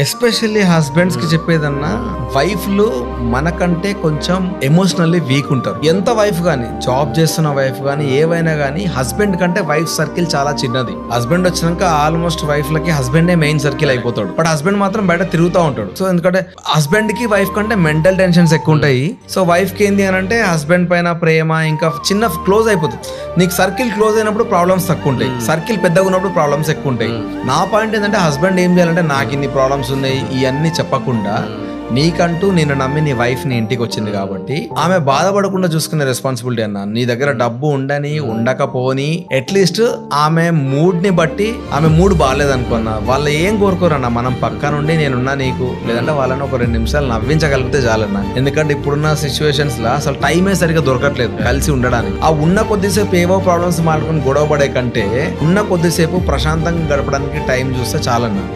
Especially husbands కి చెప్పేదన్నా, వైఫ్లు మనకంటే కొంచెం ఎమోషనల్లీ వీక్ ఉంటారు. ఎంత వైఫ్ గానీ, జాబ్ చేస్తున్న వైఫ్ గానీ, ఏవైనా గానీ హస్బెండ్ కంటే వైఫ్ సర్కిల్ చాలా చిన్నది. హస్బెండ్ వచ్చినాక ఆల్మోస్ట్ వైఫ్ లకి హస్బెండే మెయిన్ సర్కిల్ అయిపోతాడు. బట్ హస్బెండ్ మాత్రం బయట తిరుగుతూ ఉంటాడు. సో ఎందుకంటే హస్బెండ్ కి వైఫ్ కంటే మెంటల్ టెన్షన్స్ ఎక్కువ ఉంటాయి. సో వైఫ్ కి ఏంది అని అంటే హస్బెండ్ పైన ప్రేమ ఇంకా చిన్న క్లోజ్ అయిపోతుంది. నీకు సర్కిల్ క్లోజ్ అయినప్పుడు ప్రాబ్లమ్స్ తక్కువ ఉంటాయి, సర్కిల్ పెద్దగా ఉన్నప్పుడు ప్రాబ్లమ్స్ ఎక్కువ ఉంటాయి. నా పాయింట్ ఏంటంటే హస్బెండ్ ఏం చేయాలంటే, నాకు ఇన్ని ప్రాబ్లమ్స్ ఉన్నాయి ఇవన్నీ చెప్పకుండా, నీకంటూ నేను నమ్మి నీ వైఫ్ ని ఇంటికి వచ్చింది కాబట్టి ఆమె బాధపడకుండా చూసుకునే రెస్పాన్సిబిలిటీ అన్న. నీ దగ్గర డబ్బు ఉండని ఉండకపోని అట్లీస్ట్ ఆమె మూడ్ ని బట్టి, ఆమె మూడ్ బాగాలేదనుకున్నా వాళ్ళు ఏం కోరుకోరన్నా, మనం పక్క నుండి నేనున్నా నీకు, లేదంటే వాళ్ళని ఒక 2 నిమిషాలు నవ్వించగలిగితే చాలన్నా. ఎందుకంటే ఇప్పుడున్న సిచ్యువేషన్స్ లా అసలు టైమే సరిగా దొరకట్లేదు కలిసి ఉండడానికి. ఆ ఉన్న కొద్దిసేపు ఏవో ప్రాబ్లమ్స్ మాట్లాడుకుని గొడవ పడే కంటే ఉన్న కొద్దిసేపు ప్రశాంతంగా గడపడానికి టైం చూస్తే చాలన్నా.